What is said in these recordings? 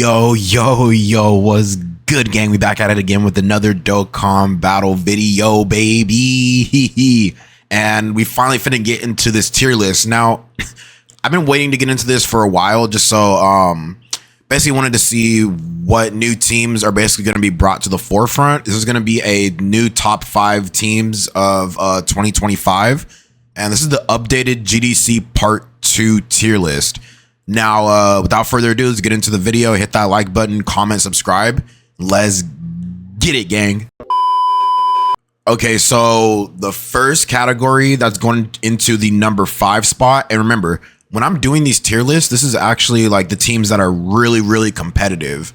Yo, what's good, gang? We back at it again with another Dokkan battle video, baby. And we finally finna get into this tier list. Now, I've been waiting to get into this for a while, just so basically wanted to see what new teams are basically going to be brought to the forefront. This is going to be a new top 5 teams of 2025, and this is the updated GDC Part 2 tier list. Now, without further ado, let's get into the video. Hit that like button, comment, subscribe. Let's get it, gang. Okay, so the first category that's going into the number 5 spot, and remember, when I'm doing these tier lists, this is actually like the teams that are really competitive.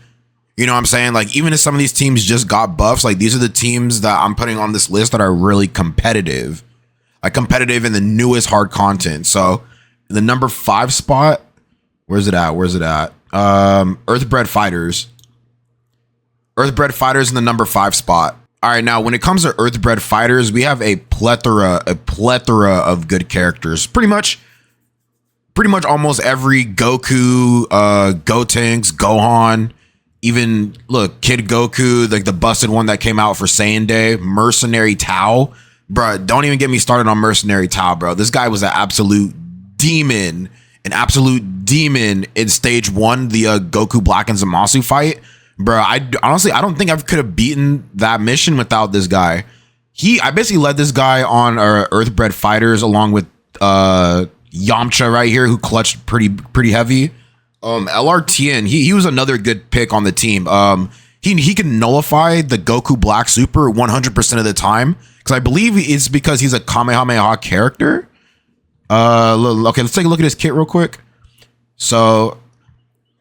You know what I'm saying? Like, even if some of these teams just got buffs, like these are the teams that I'm putting on this list that are really competitive. Like competitive in the newest hard content. So the number 5 spot, where's it at? Earthbred Fighters. Earthbred Fighters in the number 5 spot. All right, now when it comes to Earthbred Fighters, we have a plethora of good characters. Pretty much almost every Goku, Gotenks, Gohan, even look, Kid Goku, like the busted one that came out for Saiyan Day, Mercenary Tao. Bruh, don't even get me started on Mercenary Tao, bro. This guy was an absolute demon in stage 1, the Goku Black and Zamasu fight. Bro, I don't think I could have beaten that mission without this guy. I basically led this guy on Earthbred Fighters along with Yamcha right here, who clutched pretty heavy. LRTN, he was another good pick on the team. He can nullify the Goku Black Super 100% of the time, because I believe it's because he's a Kamehameha character. Okay, let's take a look at his kit real quick. So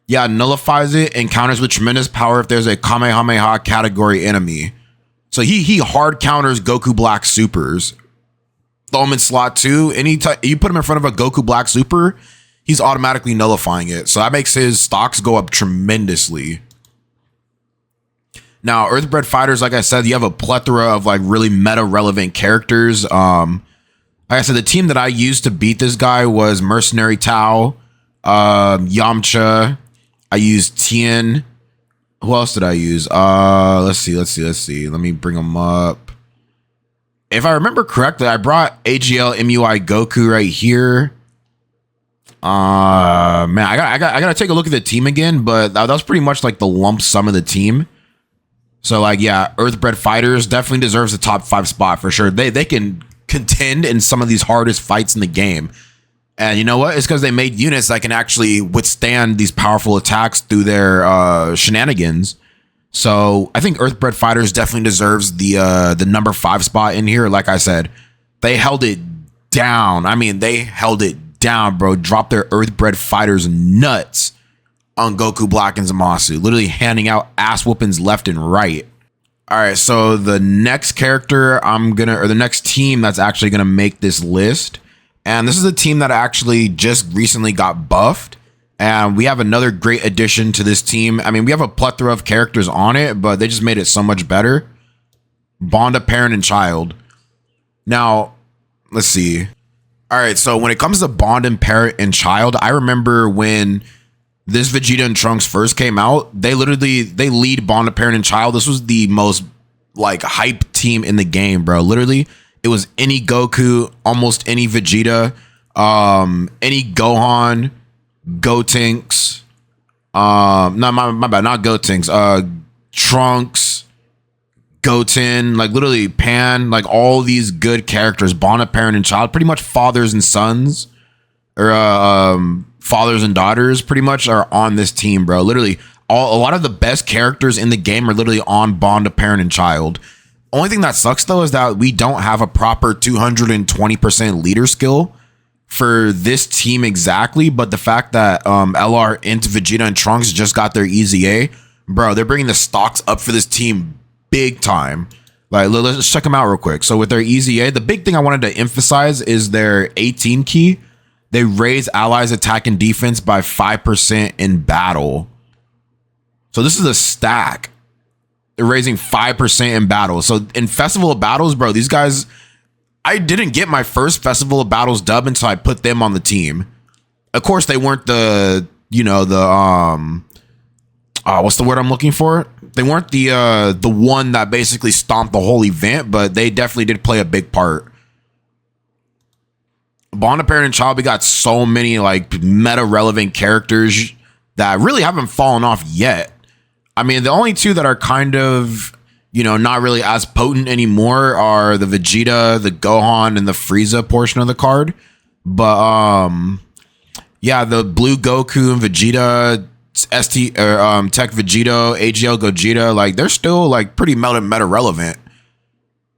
yeah, nullifies it and counters with tremendous power if there's a Kamehameha category enemy. So he hard counters Goku Black Supers. Throw him in slot 2. Anytime you put him in front of a Goku Black Super, he's automatically nullifying it. So that makes his stocks go up tremendously. Now, Earthbred Fighters, like I said, you have a plethora of like really meta relevant characters. Like I said, the team that I used to beat this guy was Mercenary Tao, Yamcha. I used Tien. Who else did I use? Let's see. Let me bring them up. If I remember correctly, I brought AGL MUI Goku right here. Man, I gotta take a look at the team again, but that was pretty much like the lump sum of the team. So like, yeah, Earthbred Fighters definitely deserves the top 5 spot for sure. They can contend in some of these hardest fights in the game. And you know what? It's because they made units that can actually withstand these powerful attacks through their shenanigans. So I think Earthbred Fighters definitely deserves the number 5 spot in here. Like I said, they held it down. I mean, they held it down, bro. Dropped their Earthbred Fighters nuts on Goku Black and Zamasu, literally handing out ass whoopings left and right. All right, so the next character the next team that's actually gonna make this list, and this is a team that actually just recently got buffed. And we have another great addition to this team. I mean, we have a plethora of characters on it, but they just made it so much better. Bond of Parent and Child. Now, let's see. All right, so when it comes to Bond and Parent and Child, I remember when this Vegeta and Trunks first came out, they lead Bond of Parent and Child. This was the most like hype team in the game, bro. Literally, it was any Goku, almost any Vegeta, any Gohan, Gotenks, my bad, not Gotenks, Trunks, Goten, like literally Pan, like all these good characters, Bond of Parent and Child, pretty much fathers and sons, or fathers and daughters, pretty much are on this team, bro. Literally, a lot of the best characters in the game are literally on Bond of Parent and Child. Only thing that sucks though is that we don't have a proper 220% leader skill for this team exactly, but the fact that LR into Vegeta and Trunks just got their EZA, bro, they're bringing the stocks up for this team big time. Like, let's check them out real quick. So with their EZA, the big thing I wanted to emphasize is their 18 key. They raise allies' attack and defense by 5% in battle. So this is a stack. They're raising 5% in battle. So in Festival of Battles, bro, these guys, I didn't get my first Festival of Battles dub until I put them on the team. Of course, they weren't the, you know, what's the word I'm looking for? They weren't the one that basically stomped the whole event, but they definitely did play a big part. Bond of Parent and Child, we got so many like meta relevant characters that really haven't fallen off yet. I mean, the only two that are kind of, you know, not really as potent anymore are the Vegeta, the Gohan, and the Frieza portion of the card. But yeah, the Blue Goku and Vegeta, Tech Vegito, AGL Gogeta, like they're still like pretty meta relevant.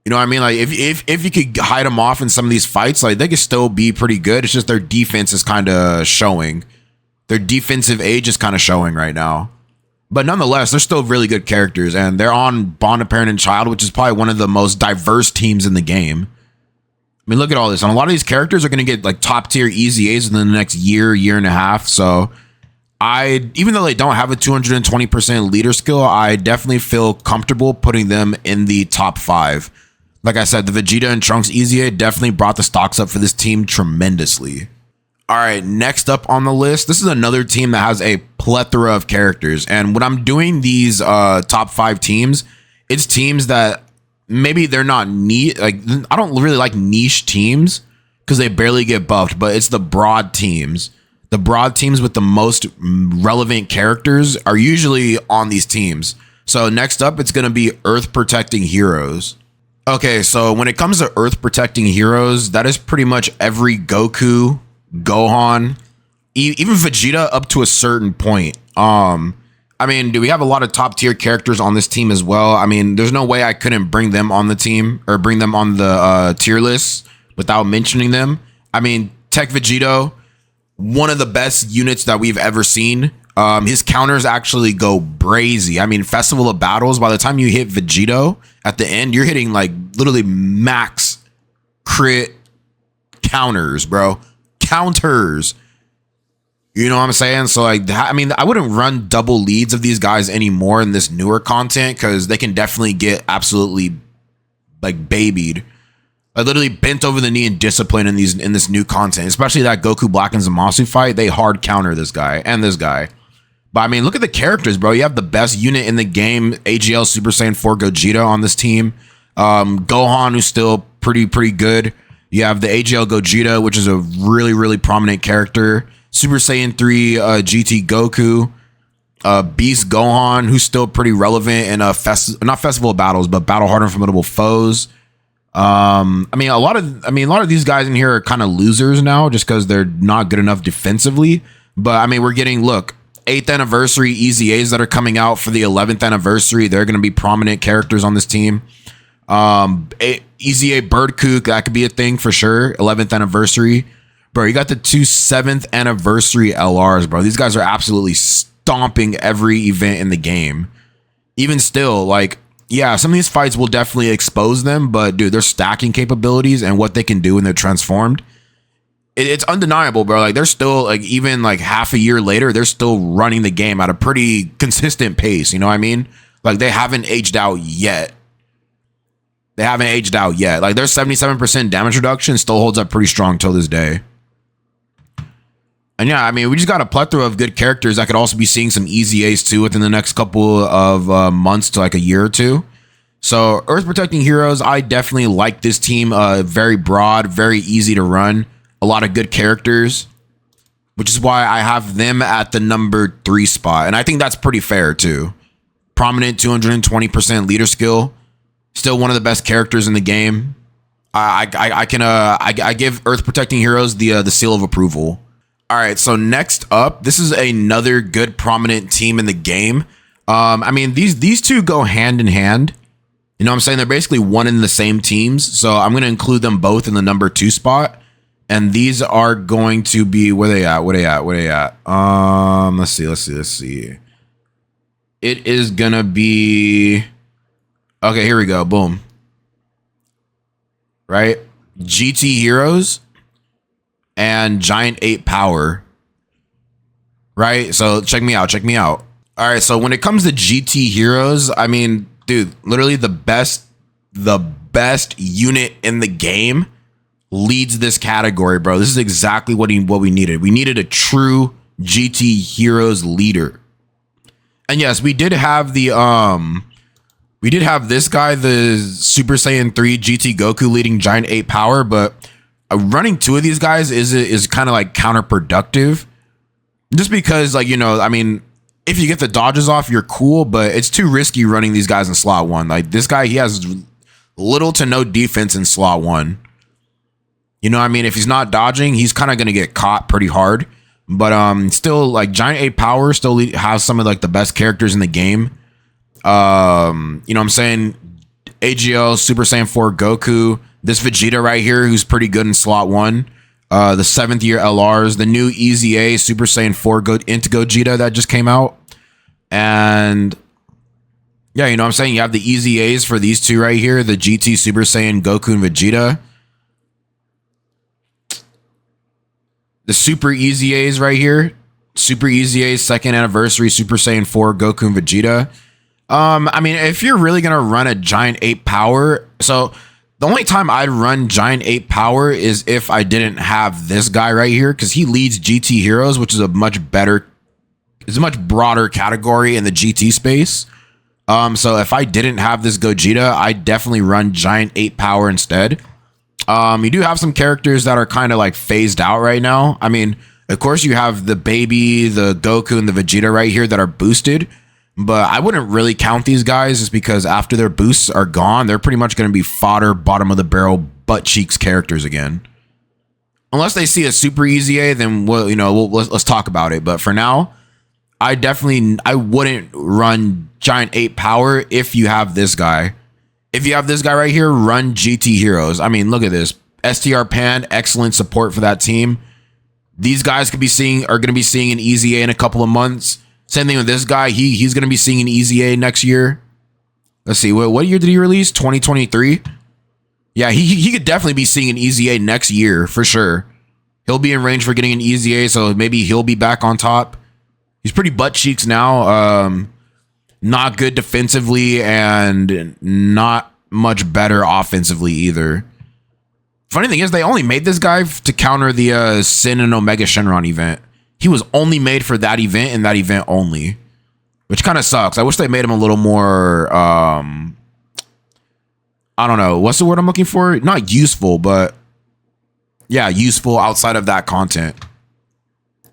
You know what I mean? Like if you could hide them off in some of these fights, like they could still be pretty good. It's just their defense is kind of showing. Their defensive age is kind of showing right now. But nonetheless, they're still really good characters, and they're on Bond of Parent and Child, which is probably one of the most diverse teams in the game. I mean, look at all this. And a lot of these characters are going to get like top tier easy A's within the next year and a half. So even though they don't have a 220% leader skill, I definitely feel comfortable putting them in the top 5. Like I said, the Vegeta and Trunks Easy A definitely brought the stocks up for this team tremendously. All right, next up on the list, this is another team that has a plethora of characters. And when I'm doing these top 5 teams, it's teams that maybe they're not neat. Like, I don't really like niche teams because they barely get buffed, but it's the broad teams. The broad teams with the most relevant characters are usually on these teams. So next up, it's going to be Earth Protecting Heroes. Okay, so when it comes to Earth Protecting Heroes, that is pretty much every Goku, Gohan, even Vegeta up to a certain point. I mean, do we have a lot of top tier characters on this team as well? I mean, there's no way I couldn't bring them on the team or bring them on the tier list without mentioning them. I mean, Tech Vegito, one of the best units that we've ever seen. His counters actually go brazy. I mean, Festival of Battles, by the time you hit Vegito at the end, you're hitting like literally max crit counters, bro. Counters. You know what I'm saying? So like, I mean, I wouldn't run double leads of these guys anymore in this newer content because they can definitely get absolutely like babied. I literally bent over the knee in discipline in this new content, especially that Goku Black and Zamasu fight. They hard counter this guy and this guy. But I mean, look at the characters, bro. You have the best unit in the game, AGL Super Saiyan 4 Gogeta on this team. Gohan, who's still pretty good. You have the AGL Gogeta, which is a really prominent character. Super Saiyan 3 GT Goku. Beast Gohan, who's still pretty relevant in not Festival of Battles, but Battle Hard and Formidable Foes. I mean, a lot of these guys in here are kind of losers now just because they're not good enough defensively. But I mean, we're getting 8th anniversary Easy A's that are coming out for the 11th anniversary. They're going to be prominent characters on this team. Easy A Bird Kook, that could be a thing for sure. 11th anniversary, bro. You got the 2 7th anniversary LRs, bro. These guys are absolutely stomping every event in the game. Even still, like, yeah, some of these fights will definitely expose them, but dude, their stacking capabilities and what they can do when they're transformed, it's undeniable, bro. Like, they're still, like, even like half a year later, they're still running the game at a pretty consistent pace. You know what I mean? Like, they haven't aged out yet. Like, their 77% damage reduction still holds up pretty strong till this day. And yeah, I mean, we just got a plethora of good characters that could also be seeing some easy A's too within the next couple of months to like a year or two. So Earth Protecting Heroes, I definitely like this team. Very broad, very easy to run. A lot of good characters, which is why I have them at the number 3 spot. And I think that's pretty fair too. Prominent 220% leader skill. Still one of the best characters in the game. I give Earth Protecting Heroes the seal of approval. All right, so next up, this is another good prominent team in the game. I mean, these two go hand in hand. You know what I'm saying? They're basically one in the same teams. So I'm going to include them both in the number 2 spot. And these are going to be, where they at? Let's see. It is going to be, okay, here we go. Boom. Right? GT Heroes and Giant 8 Power. Right? So check me out. All right, so when it comes to GT Heroes, I mean, dude, literally the best unit in the game leads this category, bro. This is exactly what we needed. We needed a true GT Heroes leader. And And yes, we did have this guy, the Super Saiyan 3 GT Goku leading Giant 8 power, but running two of these guys is kind of like counterproductive. Just because, like, you know, I mean, if you get the dodges off, you're cool, but it's too risky running these guys in slot 1. Like, this guy, he has little to no defense in slot 1. You know what I mean? If he's not dodging, he's kind of going to get caught pretty hard. But still, like, Giant 8 power still has some of, like, the best characters in the game. You know what I'm saying? AGL, Super Saiyan 4 Goku, this Vegeta right here, who's pretty good in slot 1. The 7th year LRs, the new Easy A Super Saiyan 4 into Gogeta that just came out. And yeah, you know what I'm saying? You have the Easy A's for these two right here, the GT Super Saiyan Goku and Vegeta. The Super Easy A's right here, Super Easy A's 2nd anniversary Super Saiyan 4 Goku and Vegeta. I mean, if you're really going to run a Giant 8 power, so the only time I'd run Giant 8 power is if I didn't have this guy right here, because he leads GT Heroes, which is a much broader category in the GT space. So if I didn't have this Gogeta, I'd definitely run Giant 8 power instead. You do have some characters that are kind of like phased out right now. I mean, of course you have the baby, the Goku, and the Vegeta right here that are boosted. But I wouldn't really count these guys just because after their boosts are gone, they're pretty much going to be fodder, bottom of the barrel, butt cheeks characters again. Unless they see a Super Easy A, then let's talk about it. But for now, I wouldn't run Giant 8 power if you have this guy. If you have this guy right here, run GT Heroes. I mean, look at this. STR Pan, excellent support for that team. These guys are going to be seeing an Easy A in a couple of months. Same thing with this guy. He's going to be seeing an Easy A next year. Let's see. What year did he release? 2023? Yeah, he could definitely be seeing an Easy A next year for sure. He'll be in range for getting an Easy A, so maybe he'll be back on top. He's pretty butt cheeks now. Not good defensively and not much better offensively either. Funny thing is, they only made this guy to counter the Sin and Omega Shenron event. He was only made for that event and that event only, which kind of sucks. I wish they made him a little more, I don't know. What's the word I'm looking for? Not useful, but yeah, useful outside of that content.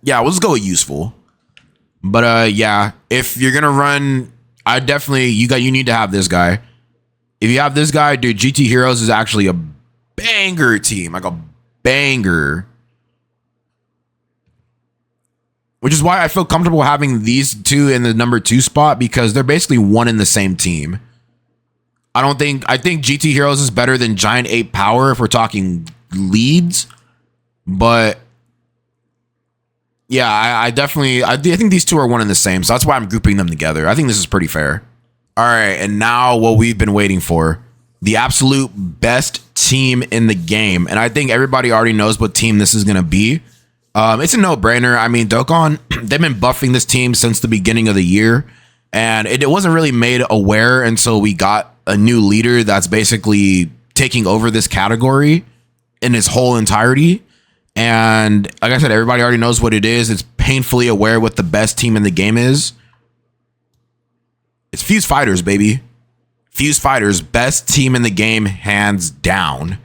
Yeah, let's go with useful. But yeah, if you're going to run, you need to have this guy. If you have this guy, dude, GT Heroes is actually a banger team, like a banger. Which is why I feel comfortable having these two in the number 2 spot, because they're basically one in the same team. I think GT Heroes is better than Giant 8 Power if we're talking leads. But yeah, I think these two are one in the same. So that's why I'm grouping them together. I think this is pretty fair. All right, and now what we've been waiting for. The absolute best team in the game. And I think everybody already knows what team this is going to be. It's a no-brainer. I mean, Dokkan, they've been buffing this team since the beginning of the year, and it wasn't really made aware until we got a new leader that's basically taking over this category in its whole entirety. And like I said, everybody already knows what it is. It's painfully aware what the best team in the game is. It's Fuse Fighters, baby. Fuse Fighters, best team in the game, hands down.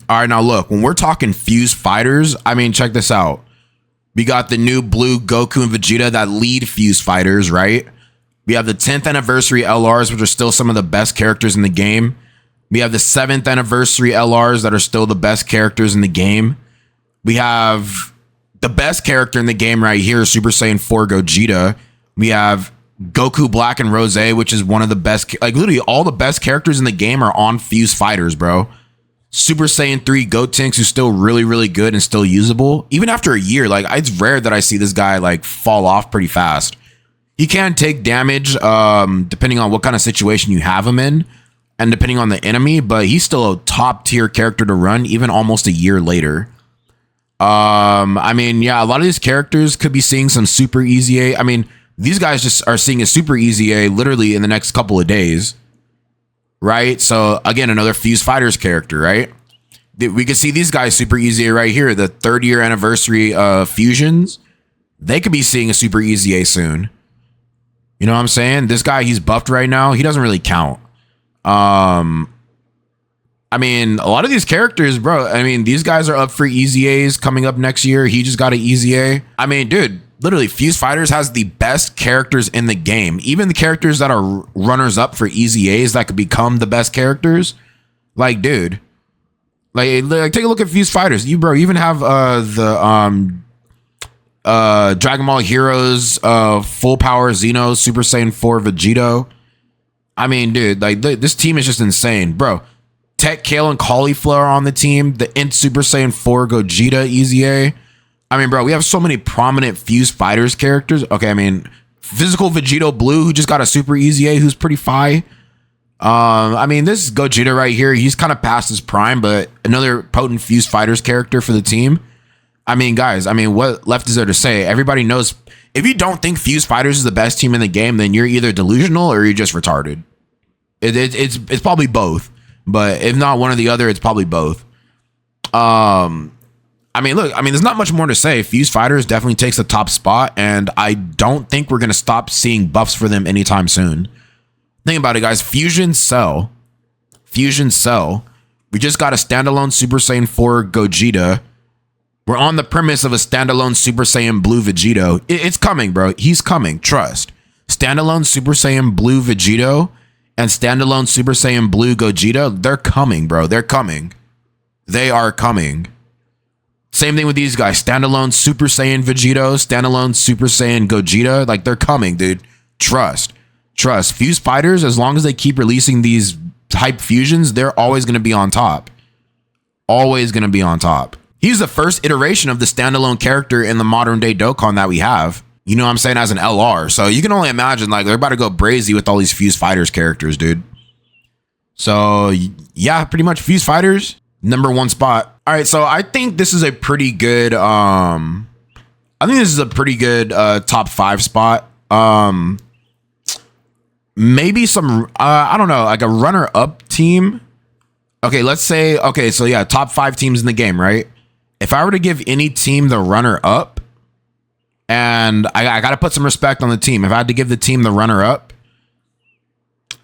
All right, now look, when we're talking Fuse Fighters, I mean, check this out. We got the new blue Goku and Vegeta that lead Fuse Fighters, right? We have the 10th anniversary LRs, which are still some of the best characters in the game. We have the 7th anniversary LRs that are still the best characters in the game. We have the best character in the game right here, Super Saiyan 4 Gogeta. We have Goku Black and Rose, which is one of the best, like literally all the best characters in the game are on Fuse Fighters, bro. Super Saiyan 3 Gotenks, who's still really, really good and still usable. Even after a year, like it's rare that I see this guy like fall off pretty fast. He can take damage depending on what kind of situation you have him in and depending on the enemy, but he's still a top tier character to run even almost a year later. I mean, yeah, a lot of these characters could be seeing some Super Easy A. I mean, these guys just are seeing a Super Easy A literally in the next couple of days. Right? So again, another Fuse Fighters character, right? We can see these guys Super Easy A right here, the 3rd year anniversary of Fusions. They could be seeing a Super Easy A soon. You know what I'm saying? This guy, he's buffed right now. He doesn't really count. I mean, a lot of these characters, bro, I mean, these guys are up for easy A's coming up next year. He just got an easy A. I mean, dude, literally, Fuse Fighters has the best characters in the game. Even the characters that are runners up for easy A's that could become the best characters. Like, dude, like take a look at Fuse Fighters. You, bro, you even have the Dragon Ball Heroes, Full Power Xeno, Super Saiyan 4 Vegito. I mean, dude, like this team is just insane, bro. Tech, Kale, and Cauliflower on the team. The Int Super Saiyan 4 Gogeta Easy A. I mean, bro, we have so many prominent Fuse Fighters characters. Okay, I mean, Physical Vegito Blue, who just got a Super Easy A, who's pretty fi. I mean, this Gogeta right here, he's kind of past his prime, but another potent Fuse Fighters character for the team. I mean, guys, I mean, what left is there to say? Everybody knows. If you don't think Fuse Fighters is the best team in the game, then you're either delusional or you're just retarded. It's probably both. But if not one or the other, it's probably both. I mean, look, I mean, there's not much more to say. Fuse Fighters definitely takes the top spot, and I don't think we're going to stop seeing buffs for them anytime soon. Think about it, guys. Fusion Cell. We just got a standalone Super Saiyan 4 Gogeta. We're on the premise of a standalone Super Saiyan Blue Vegito. It's coming, bro. He's coming. Trust. Standalone Super Saiyan Blue Vegito and standalone Super Saiyan Blue Gogeta, they're coming, bro. They're coming. They are coming. Same thing with these guys. Standalone Super Saiyan Vegito, standalone Super Saiyan Gogeta. Like, they're coming, dude. Trust. Fuse Fighters, as long as they keep releasing these hype fusions, they're always going to be on top. Always going to be on top. He's the first iteration of the standalone character in the modern day Dokkan that we have. You know what I'm saying? As an LR. So you can only imagine, like, they're about to go brazy with all these Fuse Fighters characters, dude. So yeah, pretty much Fuse Fighters, #1 spot. All right, so I think this is a pretty good top 5 spot. Maybe some I don't know, like a runner-up team. Okay, let's say, okay, so yeah, top 5 teams in the game, right? If I were to give any team the runner-up, and I got to put some respect on the team. If I had to give the team the runner-up,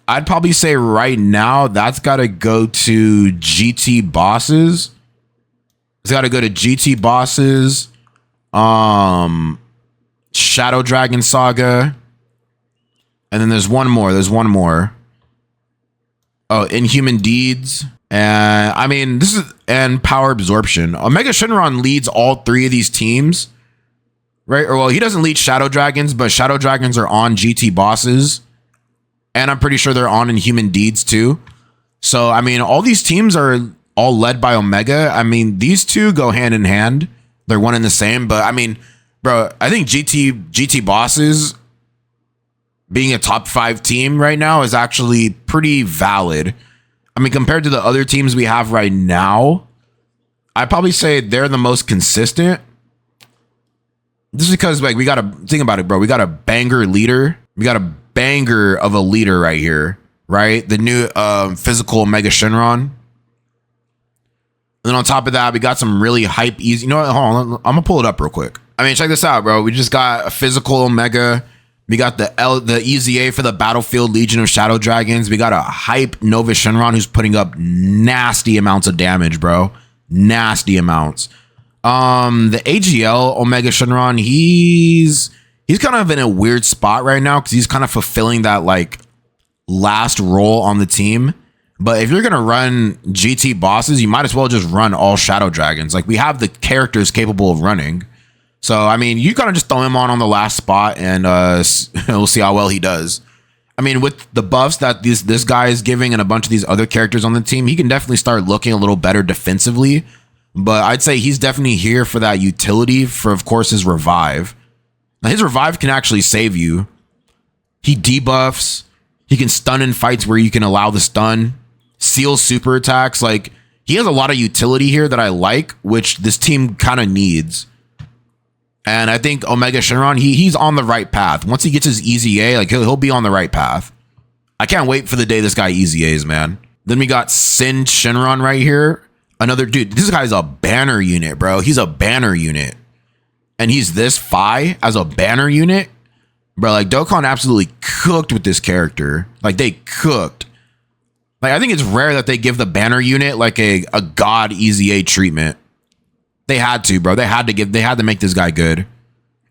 I'd probably say right now that's got to go to GT Bosses. It's got to go to GT Bosses, Shadow Dragon Saga, and then there's one more. Oh, Inhuman Deeds. And I mean, and Power Absorption. Omega Shenron leads all 3 of these teams. Right? Or, well, he doesn't lead Shadow Dragons, but Shadow Dragons are on GT Bosses. And I'm pretty sure they're on Inhuman Deeds too. So, I mean, all these teams are all led by Omega. I mean, these two go hand in hand. They're one and the same. But, I mean, bro, I think GT Bosses being a top 5 team right now is actually pretty valid. I mean, compared to the other teams we have right now, I'd probably say they're the most consistent. This is because, like, we got to think about it, bro. We got a banger leader. We got a banger of a leader right here, right? The new physical Mega Shenron. And then on top of that, we got some really hype easy. You know what? Hold on. I'm going to pull it up real quick. I mean, check this out, bro. We just got a physical Omega. We got the Easy A for the Battlefield Legion of Shadow Dragons. We got a hype Nova Shenron who's putting up nasty amounts of damage, bro. Nasty amounts. The AGL Omega Shenron, he's kind of in a weird spot right now because he's kind of fulfilling that, like, last role on the team. But if you're gonna run GT Bosses, you might as well just run all Shadow Dragons. Like, we have the characters capable of running. So, I mean, you kind of just throw him on the last spot, and we'll see how well he does. I mean, with the buffs that this guy is giving and a bunch of these other characters on the team, he can definitely start looking a little better defensively. But I'd say he's definitely here for that utility for, of course, his revive. Now, his revive can actually save you. He debuffs. He can stun in fights where you can allow the stun. Seal super attacks. Like, he has a lot of utility here that I like, which this team kind of needs. And I think Omega Shenron, he's on the right path. Once he gets his Easy A, like, he'll be on the right path. I can't wait for the day this guy Easy A's, man. Then we got Sin Shenron right here. Another dude, this guy's a banner unit, bro. He's a banner unit. And he's this fi as a banner unit. Bro, like Dokkan absolutely cooked with this character. Like they cooked. Like I think it's rare that they give the banner unit like a god EZA treatment. They had to, bro. They had to make this guy good.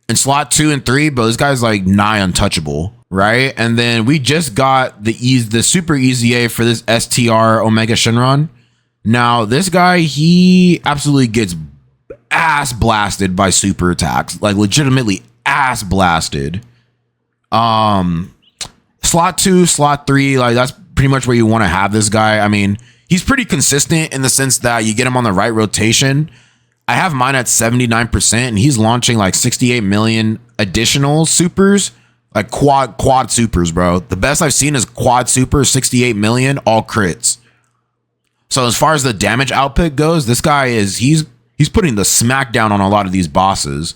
In slot 2 and 3, bro, this guy's like nigh untouchable, right? And then we just got the super EZA for this STR Omega Shenron. Now, this guy, he absolutely gets ass blasted by super attacks, like legitimately ass blasted. Slot 2, slot 3, like that's pretty much where you want to have this guy. I mean, he's pretty consistent in the sense that you get him on the right rotation. I have mine at 79%, and he's launching like 68 million additional supers, like quad supers, bro. The best I've seen is quad super, 68 million, all crits. So as far as the damage output goes, this guy is he's putting the smackdown on a lot of these bosses.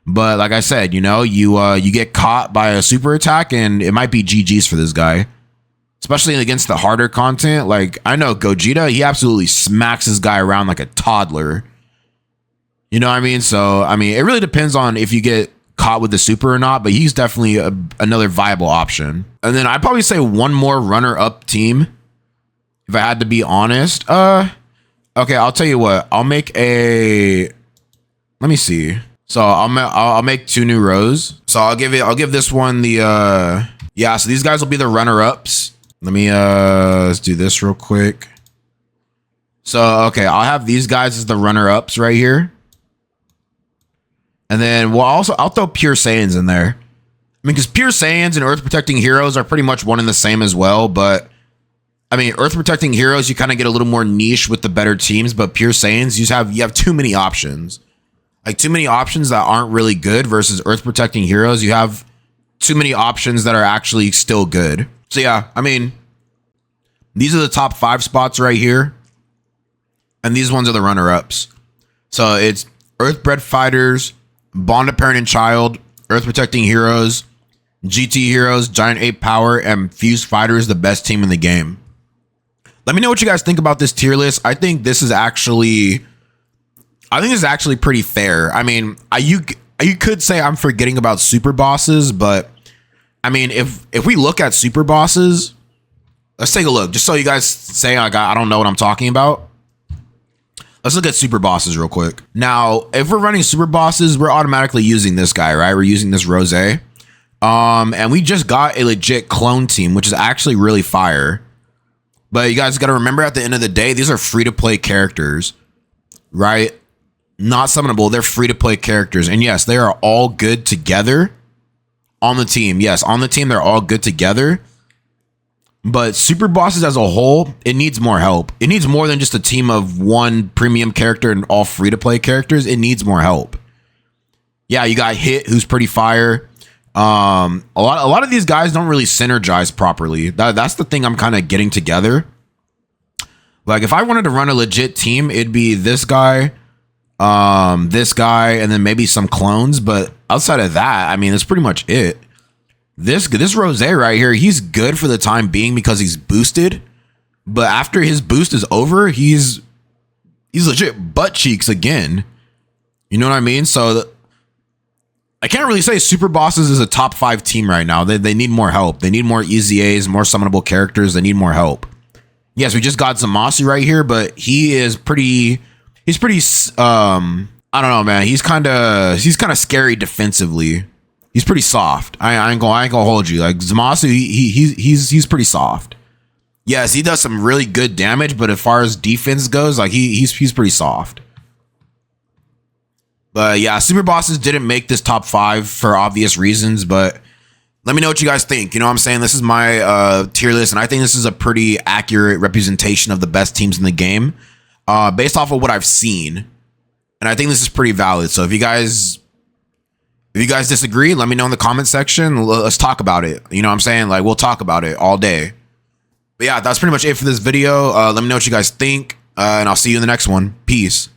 But like I said, you know, you get caught by a super attack and it might be GG's for this guy. Especially against the harder content. Like I know Gogeta, he absolutely smacks this guy around like a toddler. You know what I mean? So, I mean, it really depends on if you get caught with the super or not, but he's definitely another viable option. And then I'd probably say one more runner-up team, if I had to be honest. Okay, I'll tell you what. I'll make a... Let me see. So, I'll make 2 new rows. So, I'll give this one the... Yeah, so these guys will be the runner-ups. Let me let's do this real quick. So, okay, I'll have these guys as the runner-ups right here. And then I'll throw Pure Saiyans in there. I mean, because Pure Saiyans and Earth Protecting Heroes are pretty much one and the same as well. But I mean, Earth Protecting Heroes, you kind of get a little more niche with the better teams. But Pure Saiyans, you have too many options. Like too many options that aren't really good versus Earth Protecting Heroes. You have too many options that are actually still good. So yeah, I mean, these are the top 5 spots right here. And these ones are the runner-ups. So it's Earthbred Fighters, Bond of Parent and Child, Earth Protecting Heroes, GT Heroes, Giant Ape Power, and Fused Fighters, the best team in the game. Let me know what you guys think about this tier list. I think this is actually pretty fair. I mean, you could say I'm forgetting about super bosses, but I mean, if we look at super bosses, let's take a look, just so you guys say I don't know what I'm talking about. Let's look at super bosses real quick. Now, if we're running super bosses, we're automatically using this guy, right? We're using this Rose. And we just got a legit clone team, which is actually really fire. But you guys got to remember, at the end of the day, these are free-to-play characters, right? Not summonable. They're free-to-play characters. And yes, they are all good together on the team. Yes, on the team, they're all good together. But super bosses as a whole, it needs more help. It needs more than just a team of one premium character and all free-to-play characters. It needs more help. Yeah, you got Hit, who's pretty fire. A lot of these guys don't really synergize properly. That's the thing I'm kind of getting together. Like, if I wanted to run a legit team, it'd be this guy, and then maybe some clones. But outside of that, I mean, that's pretty much it. This Rose right here, he's good for the time being because he's boosted. But after his boost is over, he's legit butt cheeks again. You know what I mean? So I can't really say Super Bosses is a top 5 team right now. They need more help. They need more EZAs, more summonable characters. They need more help. Yes, we just got Zamasu right here, but he's pretty I don't know, man. He's kind of scary defensively. He's pretty soft. I ain't gonna hold you. Like Zamasu, he's pretty soft. Yes, he does some really good damage, but as far as defense goes, like he's pretty soft. But yeah, super bosses didn't make this top 5 for obvious reasons, but let me know what you guys think. You know what I'm saying? This is my tier list, and I think this is a pretty accurate representation of the best teams in the game, based off of what I've seen. And I think this is pretty valid. So if you guys disagree, let me know in the comment section. Let's talk about it. You know what I'm saying? Like, we'll talk about it all day. But yeah, that's pretty much it for this video. Let me know what you guys think, and I'll see you in the next one. Peace.